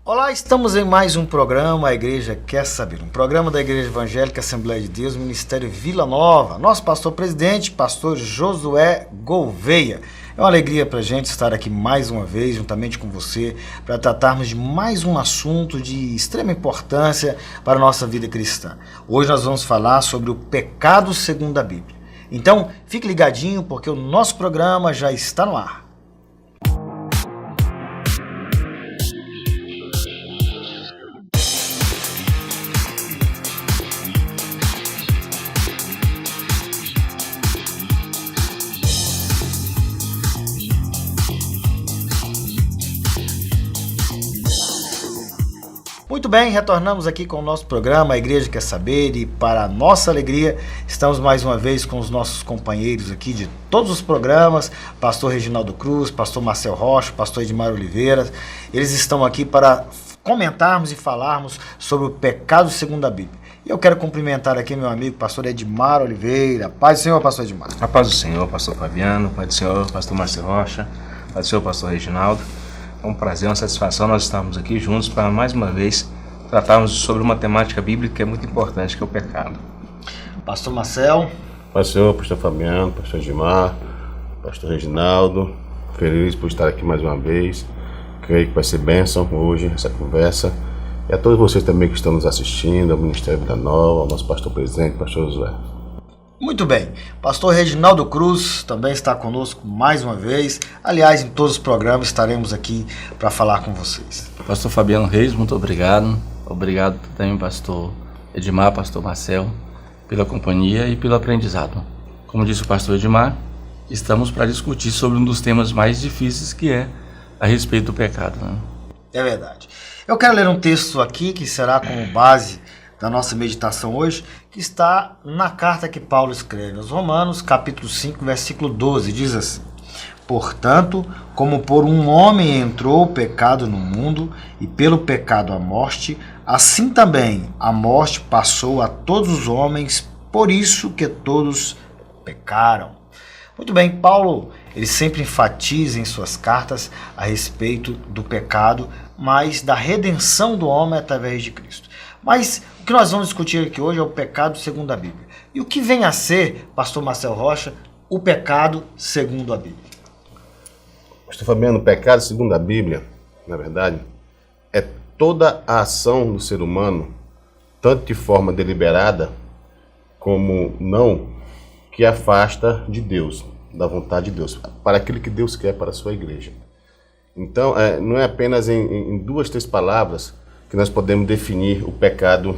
Olá, estamos em mais um programa, A Igreja Quer Saber, um programa da Igreja Evangélica Assembleia de Deus, Ministério Vila Nova. Nosso pastor-presidente, pastor Josué Gouveia. É uma alegria para a gente estar aqui mais uma vez, juntamente com você, para tratarmos de mais um assunto de extrema importância para a nossa vida cristã. Hoje nós vamos falar sobre o pecado segundo a Bíblia. Então, fique ligadinho, porque o nosso programa já está no ar. Muito bem, retornamos aqui com o nosso programa A Igreja Quer Saber, e para a nossa alegria estamos mais uma vez com os nossos companheiros aqui de todos os programas, pastor Reginaldo Cruz, pastor Marcel Rocha, pastor Edmar Oliveira. Eles estão aqui para comentarmos e falarmos sobre o pecado segundo a Bíblia. E eu quero cumprimentar aqui meu amigo pastor Edmar Oliveira. Paz do Senhor, pastor Edmar. A paz do Senhor, pastor Fabiano, paz do Senhor, pastor Marcel Rocha, paz do Senhor, pastor Reginaldo. É um prazer, uma satisfação nós estarmos aqui juntos para mais uma vez tratarmos sobre uma temática bíblica que é muito importante, que é o pecado. Pastor Marcel. Paz do Senhor, pastor Fabiano, pastor Edmar, pastor Reginaldo, feliz por estar aqui mais uma vez. Creio que vai ser bênção hoje essa conversa. E a todos vocês também que estão nos assistindo, ao Ministério Vida Nova, ao nosso pastor presidente, pastor Josué. Muito bem, pastor Reginaldo Cruz também está conosco mais uma vez. Aliás, em todos os programas estaremos aqui para falar com vocês. Pastor Fabiano Reis, muito obrigado. Obrigado também, pastor Edmar, pastor Marcel, pela companhia e pelo aprendizado. Como disse o pastor Edmar, estamos para discutir sobre um dos temas mais difíceis, que é a respeito do pecado, né? É verdade. Eu quero ler um texto aqui que será como base da nossa meditação hoje, que está na carta que Paulo escreve aos Romanos, capítulo 5, versículo 12, diz assim: portanto, como por um homem entrou o pecado no mundo, e pelo pecado a morte, assim também a morte passou a todos os homens, por isso que todos pecaram. Muito bem, Paulo, ele sempre enfatiza em suas cartas a respeito do pecado, mas da redenção do homem através de Cristo. Mas o que nós vamos discutir aqui hoje é o pecado segundo a Bíblia. E o que vem a ser, pastor Marcel Rocha, o pecado segundo a Bíblia? Pastor Fabiano, o pecado segundo a Bíblia, na verdade, é toda a ação do ser humano, tanto de forma deliberada como não, que afasta de Deus, da vontade de Deus, para aquilo que Deus quer para a sua igreja. Então, não é apenas em duas, três palavras que nós podemos definir o pecado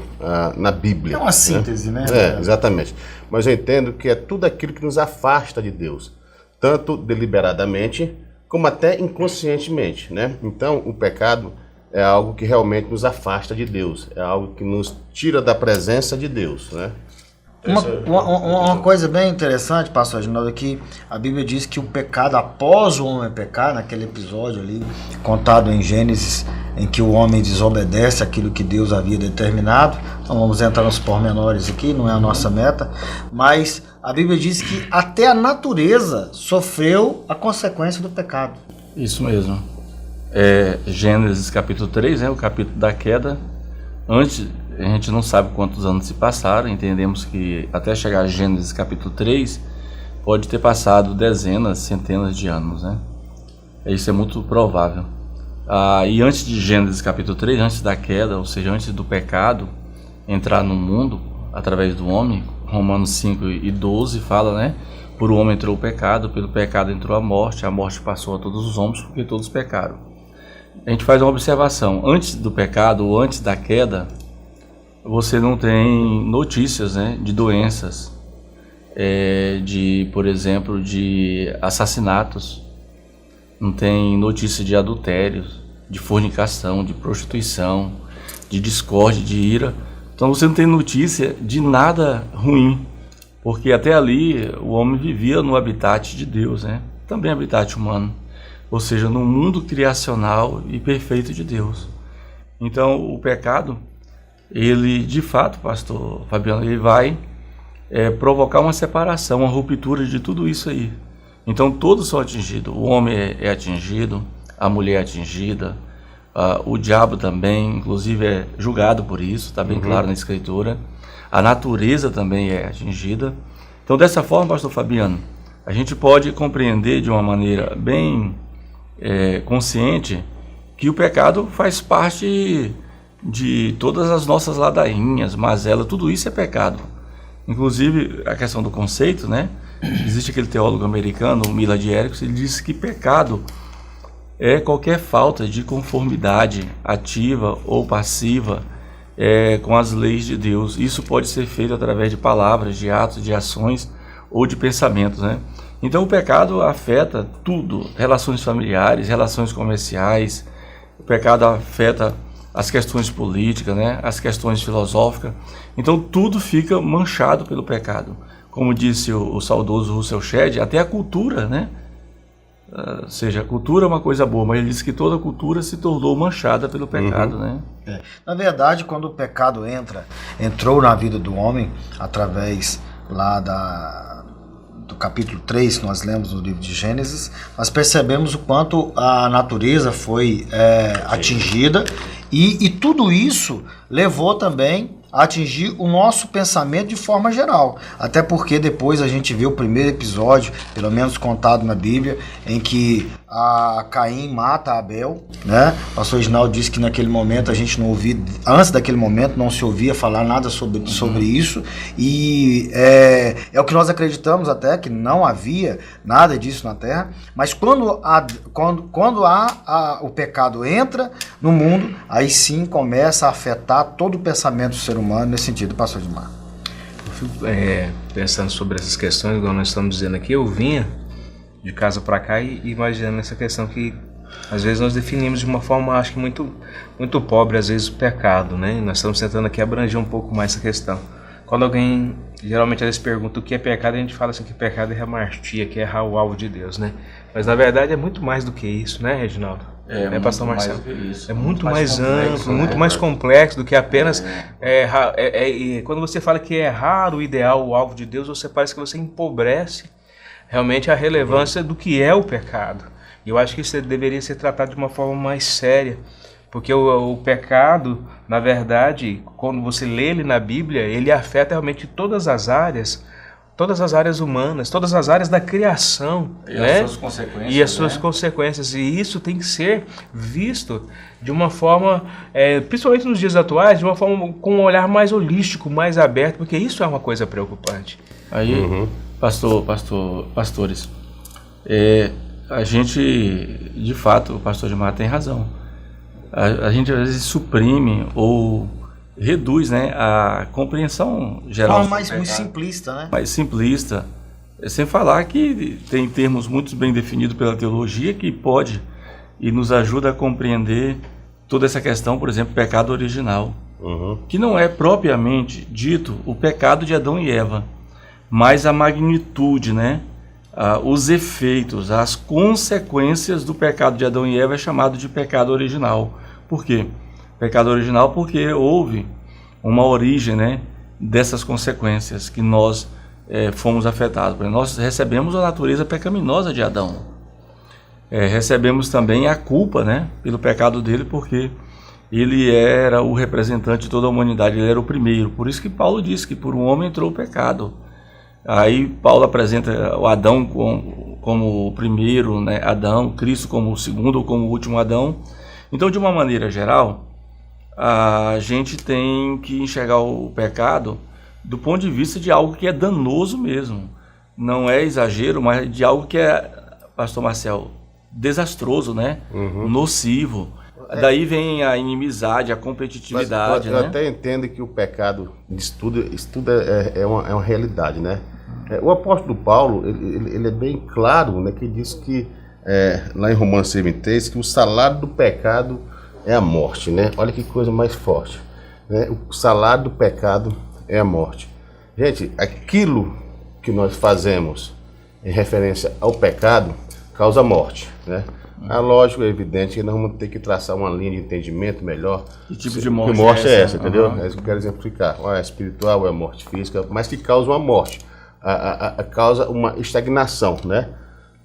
na Bíblia. É uma síntese, né? Exatamente. Mas eu entendo que é tudo aquilo que nos afasta de Deus, tanto deliberadamente como até inconscientemente, né? Então, o pecado é algo que realmente nos afasta de Deus, é algo que nos tira da presença de Deus, né? Uma coisa bem interessante, pastor Reginaldo, é que a Bíblia diz que o pecado, após o homem pecar, naquele episódio ali, contado em Gênesis, em que o homem desobedece aquilo que Deus havia determinado. Não vamos entrar nos pormenores aqui, não é a nossa meta, mas a Bíblia diz que até a natureza sofreu a consequência do pecado. Isso mesmo. Gênesis capítulo 3, o capítulo da queda. Antes, a gente não sabe quantos anos se passaram, entendemos que até chegar a Gênesis capítulo 3, pode ter passado dezenas, centenas de anos, né? Isso é muito provável. E antes de Gênesis capítulo 3, antes da queda, ou seja, antes do pecado entrar no mundo através do homem, Romanos 5 e 12 fala, né? Por o homem entrou o pecado, pelo pecado entrou a morte passou a todos os homens porque todos pecaram. A gente faz uma observação: antes do pecado ou antes da queda, você não tem notícias, né, de doenças, por exemplo, de assassinatos, não tem notícia de adultérios, de fornicação, de prostituição, de discórdia, de ira. Então você não tem notícia de nada ruim, porque até ali o homem vivia no habitat de Deus, né? Também habitat humano, ou seja, no mundo criacional e perfeito de Deus. Então o pecado, ele de fato, pastor Fabiano, ele vai provocar uma separação, uma ruptura de tudo isso aí. Então todos são atingidos, o homem é atingido, a mulher é atingida, O diabo também, inclusive, é julgado por isso, está bem claro na Escritura. A natureza também é atingida. Então, dessa forma, pastor Fabiano, a gente pode compreender de uma maneira bem consciente que o pecado faz parte de todas as nossas ladainhas, mazelas, tudo isso é pecado. Inclusive, a questão do conceito, né? Existe aquele teólogo americano, o Millard Erickson, ele disse que pecado é qualquer falta de conformidade ativa ou passiva com as leis de Deus. Isso pode ser feito através de palavras, de atos, de ações ou de pensamentos, né? Então o pecado afeta tudo, relações familiares, relações comerciais, o pecado afeta as questões políticas, né? As questões filosóficas. Então tudo fica manchado pelo pecado. Como disse o saudoso Russell Shedd, até a cultura, né? Ou seja, a cultura é uma coisa boa, mas ele disse que toda a cultura se tornou manchada pelo pecado, né? Na verdade, quando o pecado entrou na vida do homem, através lá do capítulo 3, que nós lemos no livro de Gênesis, nós percebemos o quanto a natureza foi atingida e tudo isso levou também a atingir o nosso pensamento de forma geral. Até porque depois a gente vê o primeiro episódio, pelo menos contado na Bíblia, em que a Caim mata Abel, né? O pastor Reginaldo disse que naquele momento a gente não ouvia, antes daquele momento não se ouvia falar nada sobre isso, e é o que nós acreditamos até, que não havia nada disso na Terra, mas quando o pecado entra no mundo, aí sim começa a afetar todo o pensamento do ser humano nesse sentido, pastor Edmar. Eu fico pensando sobre essas questões, igual nós estamos dizendo aqui, eu vinha de casa para cá e imaginando essa questão que às vezes nós definimos de uma forma, acho que muito, muito pobre, às vezes, o pecado, né? Nós estamos tentando aqui abranger um pouco mais essa questão. Quando alguém, geralmente, eles perguntam o que é pecado, a gente fala assim que pecado é hamartia, que é errar o alvo de Deus, né? Mas, na verdade, é muito mais do que isso, né, Reginaldo? Pastor Marcelo? É muito mais amplo, muito mais complexo do que apenas... quando você fala que é errar o ideal, o alvo de Deus, você parece que você empobrece realmente a relevância do que é o pecado. E eu acho que isso deveria ser tratado de uma forma mais séria, porque o pecado, na verdade, quando você lê ele na Bíblia, ele afeta realmente todas as áreas humanas, todas as áreas da criação, né? As suas consequências, e as suas consequências. E isso tem que ser visto de uma forma, principalmente nos dias atuais, de uma forma com um olhar mais holístico, mais aberto, porque isso é uma coisa preocupante. Aí, pastores, a gente, de fato, o pastor Gilmar tem razão. A gente às vezes suprime ou reduz, né, a compreensão geral. Mais muito simplista, né? Mais simplista. Sem falar que tem termos muito bem definidos pela teologia que pode e nos ajuda a compreender toda essa questão, por exemplo, pecado original. Que não é propriamente dito o pecado de Adão e Eva, mas a magnitude, né? Os efeitos, as consequências do pecado de Adão e Eva é chamado de pecado original. Por quê? Pecado original porque houve uma origem, né, dessas consequências que nós fomos afetados. Nós recebemos a natureza pecaminosa de Adão. Recebemos também a culpa, né, pelo pecado dele, porque ele era o representante de toda a humanidade, ele era o primeiro. Por isso que Paulo diz que por um homem entrou o pecado. Aí Paulo apresenta o Adão como o primeiro, né, Adão, Cristo como o segundo ou como o último Adão. Então, de uma maneira geral, a gente tem que enxergar o pecado do ponto de vista de algo que é danoso mesmo. Não é exagero, mas de algo que é, pastor Marcel, desastroso, né? Nocivo. Daí vem a inimizade, a competitividade. Mas eu até entendo que o pecado estuda é uma realidade, né? O apóstolo Paulo, ele é bem claro, né, que diz que, lá em Romanos 6:23, que o salário do pecado é a morte, né? Olha que coisa mais forte, né? O salário do pecado é a morte. Gente, aquilo que nós fazemos em referência ao pecado causa morte, né? Lógico, é evidente que nós vamos ter que traçar uma linha de entendimento melhor. Que tipo de morte, que morte é essa, entendeu? É isso que eu quero exemplificar. Ou é espiritual, ou é morte física, mas que causa uma morte. Causa uma estagnação, né?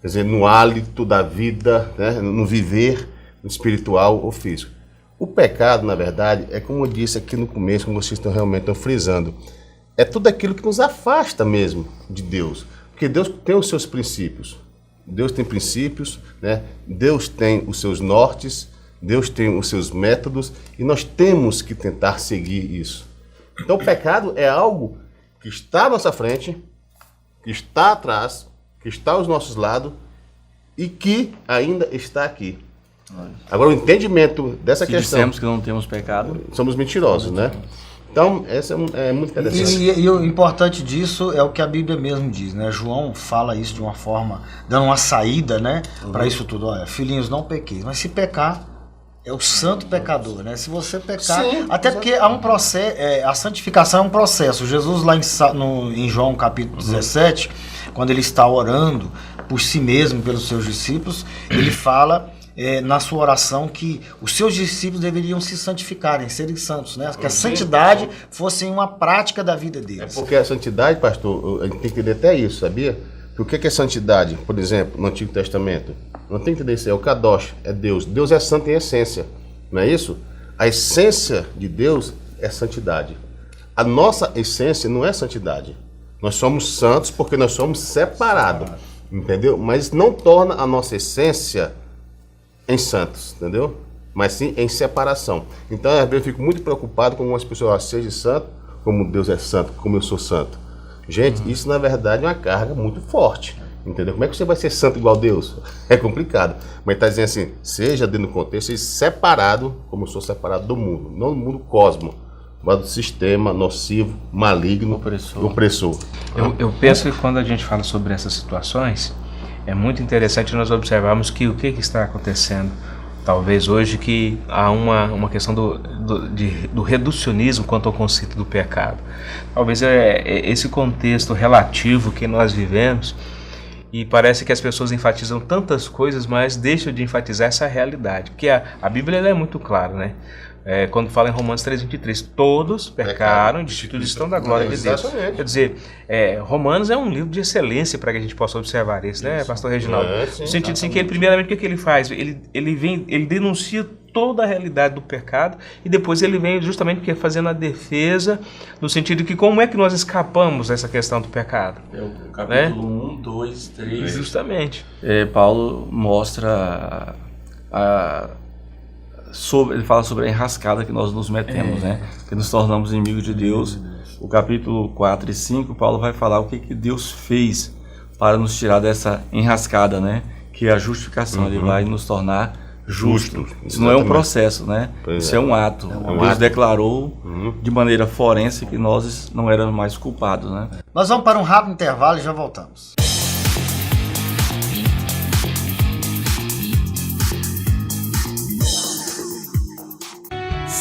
Quer dizer, no hálito da vida, né? No viver espiritual ou físico. O pecado, na verdade, é como eu disse aqui no começo, como vocês realmente estão frisando, é tudo aquilo que nos afasta mesmo de Deus. Porque Deus tem os seus princípios. Deus tem princípios, né? Deus tem os seus nortes, Deus tem os seus métodos, e nós temos que tentar seguir isso. Então o pecado é algo que está à nossa frente, que está atrás, que está aos nossos lados e que ainda está aqui. Agora o entendimento dessa questão... Se dissemos que não temos pecado... Somos mentirosos, né? Então, essa é muito interessante. E o importante disso é o que a Bíblia mesmo diz, né? João fala isso de uma forma, dando uma saída, né? Para isso tudo. Olha, filhinhos, não pequeis. Mas se pecar, é o santo pecador, né? Se você pecar... Sim, até porque há um processo, a santificação é um processo. Jesus, lá em João capítulo 17, quando ele está orando por si mesmo, pelos seus discípulos, ele fala... na sua oração que os seus discípulos deveriam se santificarem, serem santos, né? Que a santidade fosse uma prática da vida deles. É porque a santidade, pastor, a gente tem que entender até isso, sabia? Porque o que é santidade, por exemplo, no Antigo Testamento? Não tem que entender isso, é o Kadosh, é Deus. Deus é santo em essência, não é isso? A essência de Deus é santidade. A nossa essência não é santidade. Nós somos santos porque nós somos separados, entendeu? Mas não torna a nossa essência em santos, entendeu? Mas sim em separação. Então, às vezes, eu fico muito preocupado com algumas pessoas, seja santo, como Deus é santo, como eu sou santo. Gente, isso na verdade é uma carga muito forte, entendeu? Como é que você vai ser santo igual a Deus? É complicado. Mas está dizendo assim, seja dentro do contexto, seja separado, como eu sou separado do mundo, não do mundo cosmo, mas do sistema nocivo, maligno, opressor. Eu penso que quando a gente fala sobre essas situações, é muito interessante nós observarmos que o que está acontecendo. Talvez hoje que há uma questão do reducionismo quanto ao conceito do pecado. Talvez esse contexto relativo que nós vivemos, e parece que as pessoas enfatizam tantas coisas, mas deixam de enfatizar essa realidade. Porque a Bíblia ela é muito clara, né? Quando fala em Romanos 3,23, todos pecaram, destituídos estão da glória de Deus. Quer dizer, Romanos é um livro de excelência para que a gente possa observar isso, né, pastor Reginaldo? No sentido assim que ele, primeiramente, o que ele faz? Ele denuncia toda a realidade do pecado e depois ele vem justamente fazendo a defesa, no sentido de que como é que nós escapamos dessa questão do pecado? O capítulo 1, 2, 3... Justamente. Paulo mostra ele fala sobre a enrascada que nós nos metemos, né? Que nos tornamos inimigos de Deus. O capítulo 4 e 5, Paulo vai falar o que Deus fez para nos tirar dessa enrascada, né? Que é a justificação. Ele vai nos tornar justos. Isso não é um processo, né? Isso é um ato. Deus declarou de maneira forense que nós não éramos mais culpados, né? Nós vamos para um rápido intervalo e já voltamos.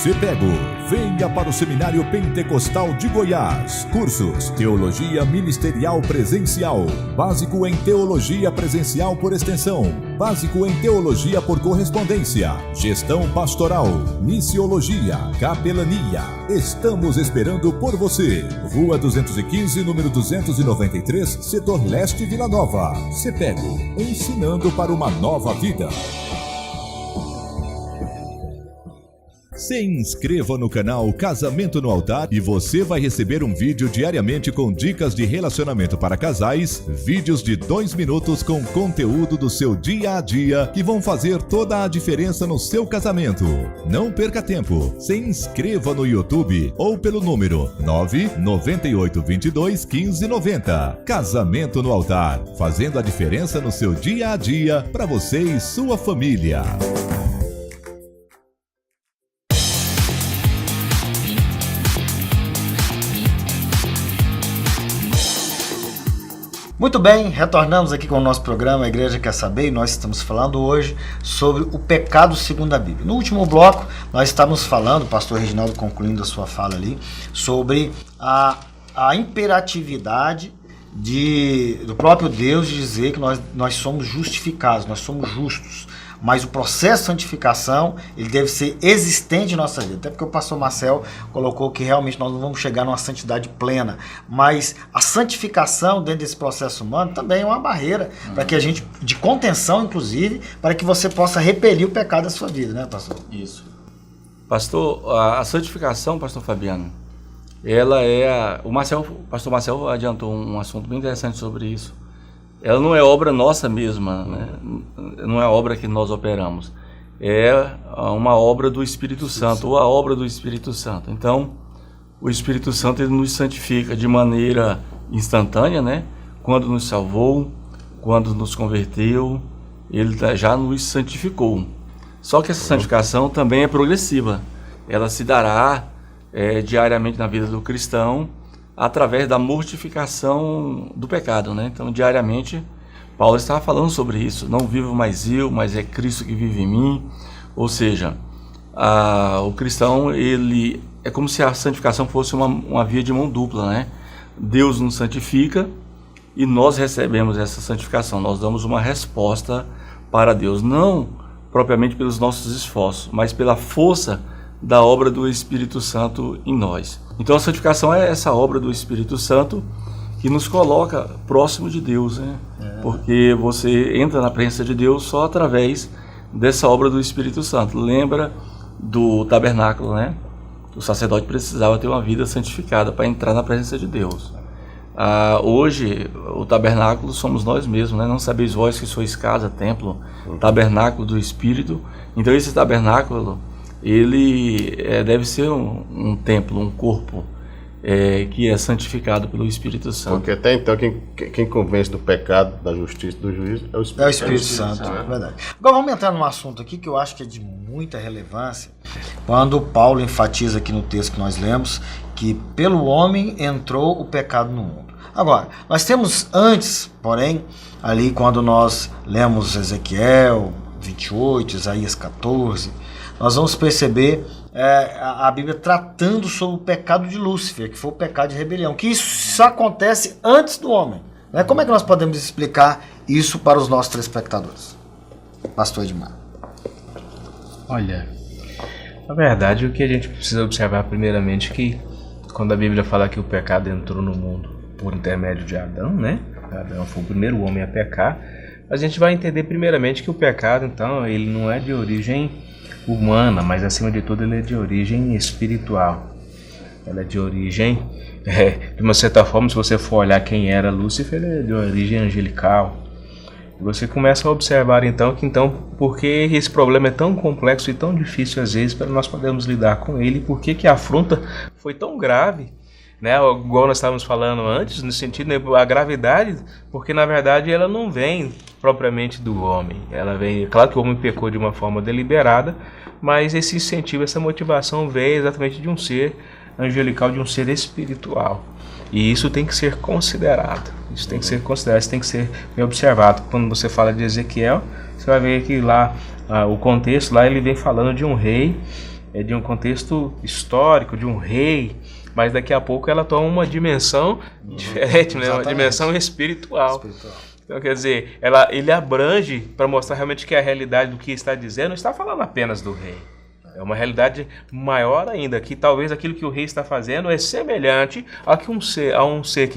CEPEGO, venha para o Seminário Pentecostal de Goiás. Cursos: Teologia Ministerial Presencial, Básico em Teologia Presencial por Extensão, Básico em Teologia por Correspondência, Gestão Pastoral, Missiologia, Capelania. Estamos esperando por você. Rua 215, número 293, Setor Leste, Vila Nova. CEPEGO, ensinando para uma nova vida. Se inscreva no canal Casamento no Altar e você vai receber um vídeo diariamente com dicas de relacionamento para casais, vídeos de 2 minutos com conteúdo do seu dia a dia que vão fazer toda a diferença no seu casamento. Não perca tempo, se inscreva no YouTube ou pelo número 998221590. Casamento no Altar, fazendo a diferença no seu dia a dia para você e sua família. Muito bem, retornamos aqui com o nosso programa A Igreja Quer Saber, e nós estamos falando hoje sobre o pecado segundo a Bíblia. No último bloco, nós estávamos falando, o pastor Reginaldo concluindo a sua fala ali, sobre a imperatividade do próprio Deus de dizer que nós somos justificados, nós somos justos. Mas o processo de santificação, ele deve ser existente em nossa vida. Até porque o pastor Marcel colocou que realmente nós não vamos chegar numa santidade plena. Mas a santificação dentro desse processo humano também é uma barreira para que a gente, de contenção inclusive, para que você possa repelir o pecado da sua vida, né, pastor? Isso. Pastor, a santificação, pastor Fabiano, ela o pastor Marcel adiantou um assunto bem interessante sobre isso. Ela não é obra nossa mesma, né? Não é obra que nós operamos. É uma obra do Espírito Santo, ou a obra do Espírito Santo. Então, o Espírito Santo ele nos santifica de maneira instantânea, né? Quando nos salvou, quando nos converteu, ele já nos santificou. Só que essa santificação também é progressiva. Ela se dará diariamente na vida do cristão através da mortificação do pecado, né? Então, diariamente, Paulo estava falando sobre isso. Não vivo mais eu, mas é Cristo que vive em mim. Ou seja, o cristão, ele é como se a santificação fosse uma via de mão dupla, né? Deus nos santifica e nós recebemos essa santificação. Nós damos uma resposta para Deus, não propriamente pelos nossos esforços, mas pela força da obra do Espírito Santo em nós. Então a santificação é essa obra do Espírito Santo que nos coloca próximo de Deus, né? Porque você entra na presença de Deus só através dessa obra do Espírito Santo. Lembra do tabernáculo, né? O sacerdote precisava ter uma vida santificada para entrar na presença de Deus. Hoje, o tabernáculo somos nós mesmos, né? Não sabeis vós que sois casa, templo, tabernáculo do Espírito. Então esse tabernáculo, ele deve ser um templo, um corpo que é santificado pelo Espírito Santo. Porque até então quem convence do pecado, da justiça, do juízo é o Espírito, Santo. É verdade. Agora vamos entrar num assunto aqui que eu acho que é de muita relevância, quando Paulo enfatiza aqui no texto que nós lemos que pelo homem entrou o pecado no mundo. Agora, nós temos antes, porém, ali quando nós lemos Ezequiel 28, Isaías 14, nós vamos perceber a Bíblia tratando sobre o pecado de Lúcifer, que foi o pecado de rebelião, que isso acontece antes do homem, né? Como é que nós podemos explicar isso para os nossos telespectadores? Pastor Edmar. Olha, na verdade o que a gente precisa observar primeiramente é que quando a Bíblia fala que o pecado entrou no mundo por intermédio de Adão, né? Adão foi o primeiro homem a pecar. A gente vai entender primeiramente que o pecado, então, ele não é de origem humana, mas acima de tudo ele é de origem espiritual. Ela é de origem, de uma certa forma, se você for olhar quem era Lúcifer, ele é de origem angelical. E você começa a observar então por que esse problema é tão complexo e tão difícil às vezes para nós podermos lidar com ele, por que a afronta foi tão grave, né? Igual nós estávamos falando antes, no sentido, né, a gravidade, porque na verdade ela não vem propriamente do homem, ela vem, claro que o homem pecou de uma forma deliberada, mas esse incentivo, essa motivação veio exatamente de um ser angelical, de um ser espiritual. E isso tem que ser considerado. Isso tem que ser considerado, isso tem que ser bem observado. Quando você fala de Ezequiel, você vai ver que lá o contexto, lá ele vem falando de um rei, de um contexto histórico, de um rei, mas daqui a pouco ela toma uma dimensão diferente, né? Uma dimensão espiritual. Então, quer dizer, ele abrange para mostrar realmente que a realidade do que está dizendo não está falando apenas do rei. É uma realidade maior ainda, que talvez aquilo que o rei está fazendo é semelhante a um ser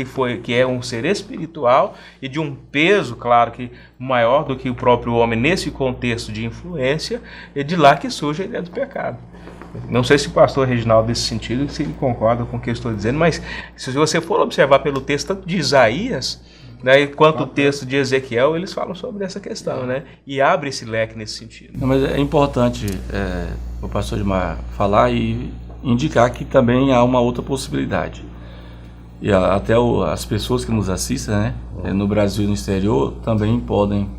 que é um ser espiritual e de um peso, claro, que maior do que o próprio homem nesse contexto de influência, e de lá que surge a ideia do pecado. Não sei se o pastor Reginaldo, nesse sentido, se ele concorda com o que eu estou dizendo, mas se você for observar pelo texto tanto de Isaías, né, quanto o texto de Ezequiel, eles falam sobre essa questão, né? E abre esse leque nesse sentido. Não, mas é importante o pastor Edmar falar e indicar que também há uma outra possibilidade. E até as pessoas que nos assistem, né, no Brasil e no exterior, também podem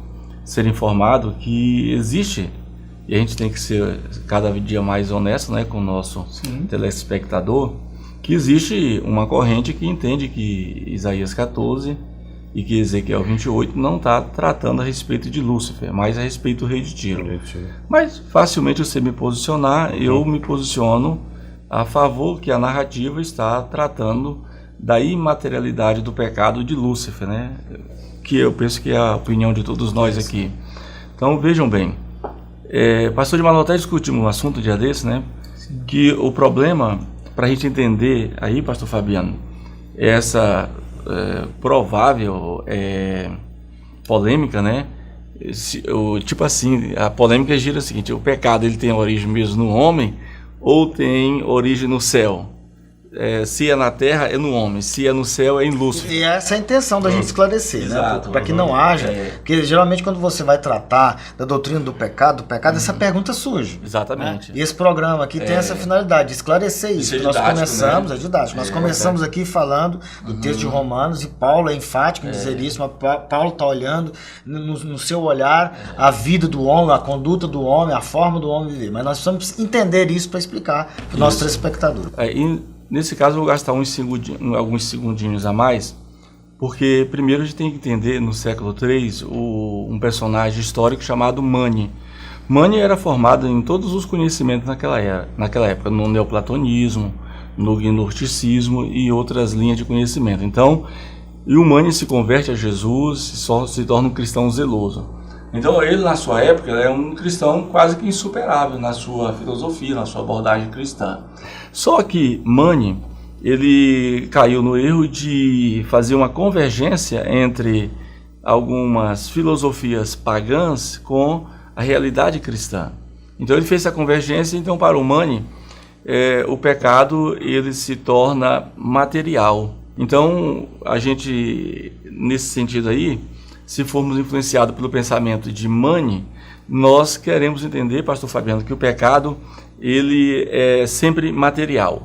ser informados que existe, e a gente tem que ser cada dia mais honesto, né, com o nosso telespectador, que existe uma corrente que entende que Isaías 14 e que Ezequiel 28 não está tratando a respeito de Lúcifer, mas a respeito do rei de Tiro. Mas facilmente você me posicionar, eu me posiciono a favor que a narrativa está tratando da imaterialidade do pecado de Lúcifer, né? Que eu penso que é a opinião de todos nós aqui. Então vejam bem, pastor de Manoel, até discutimos um assunto dia desse, né? Sim. Que o problema, para a gente entender aí, pastor Fabiano, essa provável polêmica, né? Tipo assim, a polêmica gira o seguinte: o pecado ele tem origem mesmo no homem ou tem origem no céu? Se é na terra, é no homem. Se é no céu, é em Lúcifer. E essa é a intenção da gente esclarecer, Exato. né? Para que não haja... Porque geralmente quando você vai tratar da doutrina do pecado, essa pergunta surge. Exatamente. Né? E esse programa aqui tem essa finalidade, de esclarecer isso. É Nós didático, começamos, né? é didático. Nós começamos aqui falando do texto de Romanos, e Paulo é enfático em dizer isso, mas Paulo está olhando no seu olhar a vida do homem, a conduta do homem, a forma do homem viver. Mas nós precisamos entender isso para explicar para os nossos telespectadores. Nesse caso, eu vou gastar alguns segundinhos a mais, porque primeiro a gente tem que entender, no século III, um personagem histórico chamado Mani. Mani era formado em todos os conhecimentos naquela época, no neoplatonismo, no gnosticismo e outras linhas de conhecimento. Então, o Mani se converte a Jesus e se torna um cristão zeloso. Então, ele, na sua época, é um cristão quase que insuperável na sua filosofia, na sua abordagem cristã. Só que Mani, ele caiu no erro de fazer uma convergência entre algumas filosofias pagãs com a realidade cristã. Então, ele fez essa convergência. Então, para o Mani, o pecado ele se torna material. Então, a gente, nesse sentido aí, se formos influenciados pelo pensamento de Mani, nós queremos entender, pastor Fabiano, que o pecado ele é sempre material.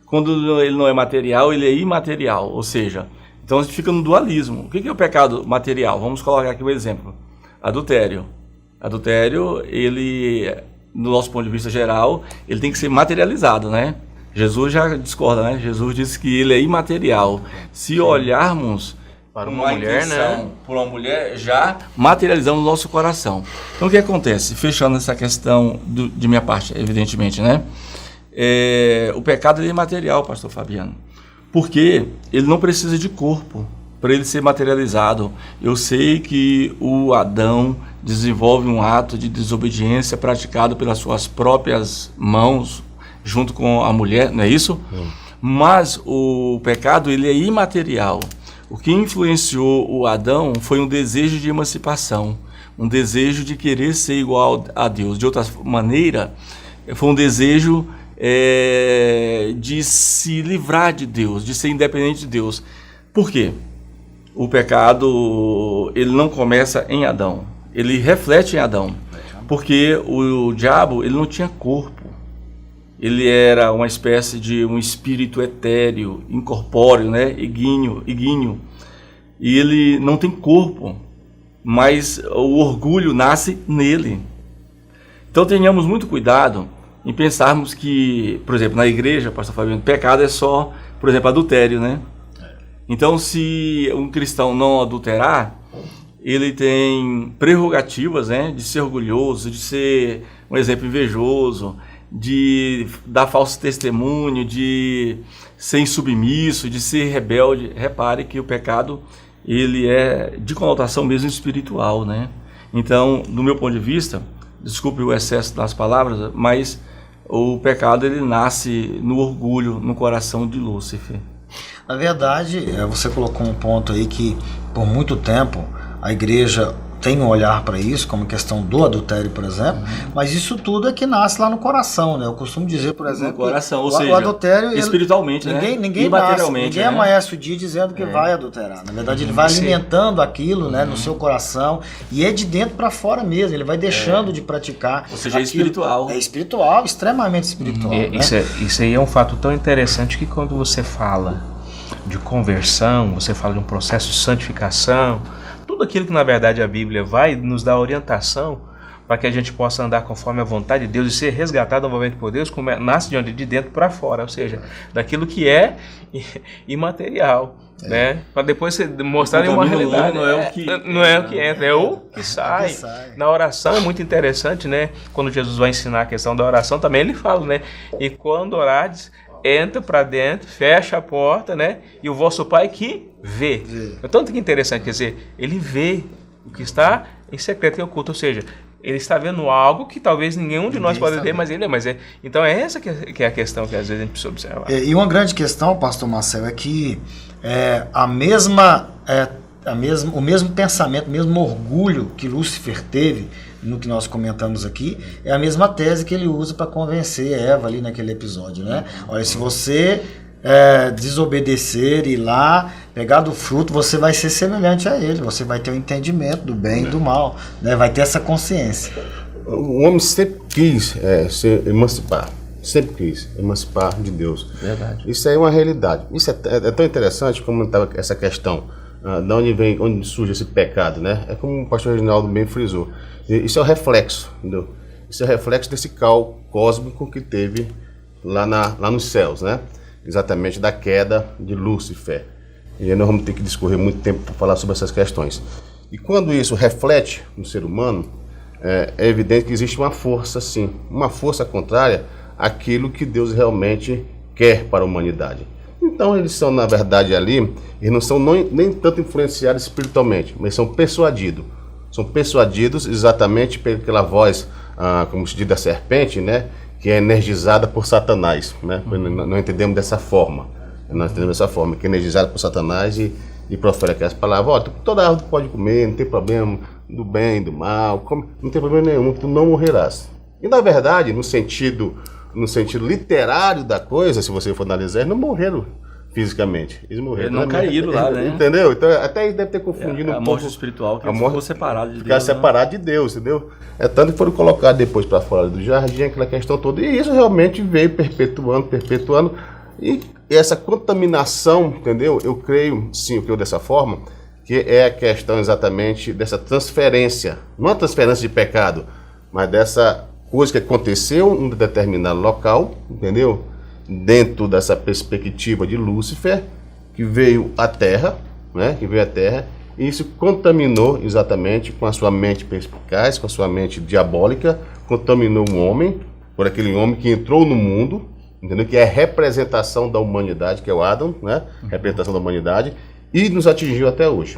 Quando ele não é material, ele é imaterial, ou seja, então a gente fica no dualismo. O que é o pecado material? Vamos colocar aqui um exemplo. Adultério. Adultério, ele, no nosso ponto de vista geral, ele tem que ser materializado, né? Jesus já discorda, né? Jesus diz que ele é imaterial. Se olharmos para uma mulher, né? Por uma mulher, já materializamos o nosso coração. Então o que acontece? Fechando essa questão de minha parte, evidentemente, né? O pecado é imaterial, pastor Fabiano, porque ele não precisa de corpo para ele ser materializado. Eu sei que o Adão desenvolve um ato de desobediência praticado pelas suas próprias mãos, junto com a mulher, não é isso? Mas o pecado, ele é imaterial. O que influenciou o Adão foi um desejo de emancipação, um desejo de querer ser igual a Deus. De outra maneira, foi um desejo de se livrar de Deus, de ser independente de Deus. Por quê? O pecado ele não começa em Adão, ele reflete em Adão, porque o diabo ele não tinha corpo. Ele era uma espécie de um espírito etéreo, incorpóreo, né? Iguíneo. E ele não tem corpo, mas o orgulho nasce nele. Então tenhamos muito cuidado em pensarmos que, por exemplo, na igreja, pastor Fabiano, pecado é só, por exemplo, adultério, né? Então, se um cristão não adulterar, ele tem prerrogativas, né? De ser orgulhoso, de ser, um exemplo, invejoso, de dar falso testemunho, de ser insubmisso, de ser rebelde. Repare que o pecado ele é de conotação mesmo espiritual, né? Então, do meu ponto de vista, desculpe o excesso das palavras, mas o pecado ele nasce no orgulho, no coração de Lúcifer. Na verdade, você colocou um ponto aí que por muito tempo a igreja tem um olhar para isso, como questão do adultério, por exemplo, mas isso tudo é que nasce lá no coração, né? Eu costumo dizer, por exemplo, no coração, ou o seja, adultério, espiritualmente, ninguém né? amanhece o dia dizendo que vai adulterar. Na verdade, ele vai alimentando aquilo, né, no seu coração, e é de dentro para fora mesmo, ele vai deixando de praticar. Ou seja, é espiritual. É espiritual, extremamente espiritual. Né? Isso aí é um fato tão interessante que quando você fala de conversão, você fala de um processo de santificação, tudo aquilo que na verdade a Bíblia vai nos dar orientação para que a gente possa andar conforme a vontade de Deus e ser resgatado novamente por Deus, nasce de dentro para fora, ou seja, daquilo que é imaterial, né? Para depois você mostrar uma realidade. Não é o que entra, é o que sai. Na oração é muito interessante, né? Quando Jesus vai ensinar a questão da oração, também ele fala, né? E quando orardes, entra para dentro, fecha a porta, né? E o vosso Pai que vê. É tanto que interessante, quer dizer, ele vê o que está em secreto e oculto, ou seja, ele está vendo algo que talvez nenhum de nós pode ver, mas ele é. Então é essa que é a questão que às vezes a gente precisa observar. E uma grande questão, pastor Marcelo, é que a mesma o mesmo pensamento, o mesmo orgulho que Lúcifer teve no que nós comentamos aqui, é a mesma tese que ele usa para convencer Eva ali naquele episódio, né? Olha, se você desobedecer e ir lá, pegar do fruto, você vai ser semelhante a ele, você vai ter o entendimento do bem e do mal, né? Vai ter essa consciência. O homem sempre quis se emancipar. Sempre quis emancipar de Deus. Verdade. Isso aí é uma realidade. Isso é tão interessante como estava essa questão. De onde surge esse pecado, né? É como o pastor Reginaldo bem frisou. Isso é o reflexo, entendeu? Isso é o reflexo desse caos cósmico que teve lá nos céus, né? Exatamente da queda de Lúcifer. E aí nós vamos ter que discorrer muito tempo para falar sobre essas questões. E quando isso reflete no ser humano, é evidente que existe uma força, sim, uma força contrária àquilo que Deus realmente quer para a humanidade. Então eles são, na verdade, ali, eles não são nem tanto influenciados espiritualmente, mas são persuadidos. São persuadidos exatamente pela voz, como se diz, da serpente, né? Que é energizada por Satanás, né? Nós entendemos dessa forma. Nós entendemos dessa forma, que é energizada por Satanás e profere aquelas palavras. Ó, toda árvore pode comer, não tem problema, do bem, do mal, não tem problema nenhum, tu não morrerás. E na verdade, no sentido literário da coisa, se você for analisar, eles não morreram fisicamente. Eles morreram. Eles não caíram lá, né? Entendeu? Então até eles devem ter confundido um pouco. A morte espiritual, que ficou separado de Deus. Ficar separado de Deus, entendeu? É tanto que foram colocados depois para fora do jardim, aquela questão toda. E isso realmente veio perpetuando. E essa contaminação, entendeu? Eu creio dessa forma, que é a questão exatamente dessa transferência. Não a transferência de pecado, mas dessa coisa que aconteceu em um determinado local, entendeu? Dentro dessa perspectiva de Lúcifer, que veio à Terra, né? E isso contaminou exatamente com a sua mente perspicaz, com a sua mente diabólica, contaminou o homem, por aquele homem que entrou no mundo, entendeu? Que é a representação da humanidade, que é o Adão, né? Representação da humanidade, e nos atingiu até hoje.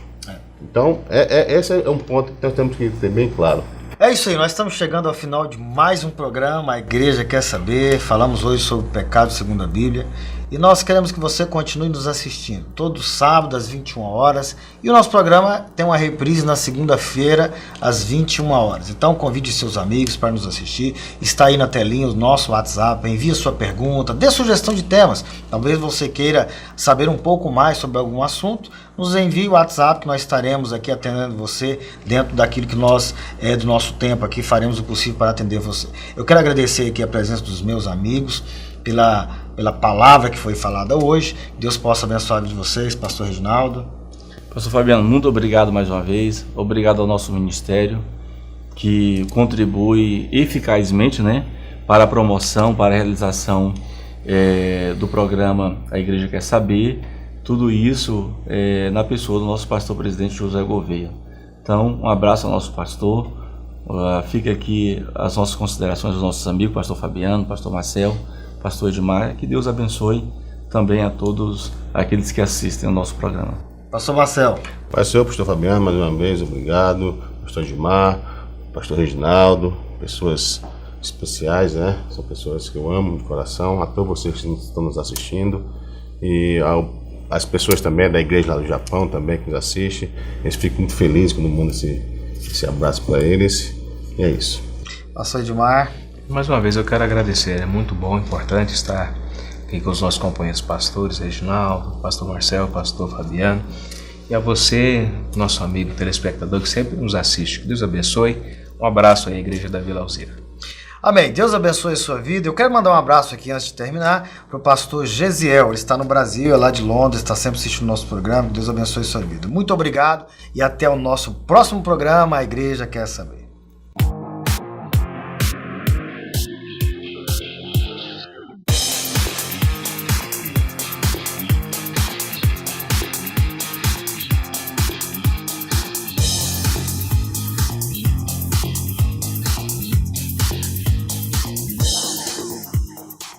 Então, esse é um ponto que nós temos que ter bem claro. É isso aí, nós estamos chegando ao final de mais um programa, A Igreja Quer Saber. Falamos hoje sobre o pecado segundo a Bíblia. E nós queremos que você continue nos assistindo, todo sábado às 21 horas. E o nosso programa tem uma reprise na segunda-feira, às 21 horas. Então convide seus amigos para nos assistir. Está aí na telinha o nosso WhatsApp. Envie sua pergunta, dê sugestão de temas. Talvez você queira saber um pouco mais sobre algum assunto. Nos envie o WhatsApp, que nós estaremos aqui atendendo você dentro daquilo que nós, do nosso tempo aqui, faremos o possível para atender você. Eu quero agradecer aqui a presença dos meus amigos, pela palavra que foi falada hoje. Deus possa abençoar a vida de vocês, pastor Reginaldo. Pastor Fabiano, muito obrigado mais uma vez. Obrigado ao nosso ministério, que contribui eficazmente, né, para a promoção, para a realização do programa A Igreja Quer Saber. Tudo isso na pessoa do nosso pastor presidente José Gouveia. Então, um abraço ao nosso pastor. Fica aqui as nossas considerações dos nossos amigos, pastor Fabiano, pastor Marcel, pastor Edmar. Que Deus abençoe também a todos aqueles que assistem ao nosso programa. Pastor Marcel. Pastor Fabiano, mais uma vez, obrigado. Pastor Edmar, pastor Reginaldo, pessoas especiais, né? São pessoas que eu amo de coração. A todos vocês que estão nos assistindo. E as pessoas também da igreja lá do Japão também que nos assistem. Eles ficam muito felizes quando mandam esse abraço para eles. E é isso. Pastor Edmar. Mais uma vez eu quero agradecer, é muito bom, importante estar aqui com os nossos companheiros pastores, Reginaldo, pastor Marcel, pastor Fabiano, e a você, nosso amigo telespectador que sempre nos assiste. Que Deus abençoe. Um abraço aí à Igreja da Vila Alzira. Amém. Deus abençoe a sua vida. Eu quero mandar um abraço aqui antes de terminar para o pastor Gesiel. Ele está no Brasil, é lá de Londres, está sempre assistindo o nosso programa. Deus abençoe a sua vida. Muito obrigado e até o nosso próximo programa, A Igreja Quer Saber.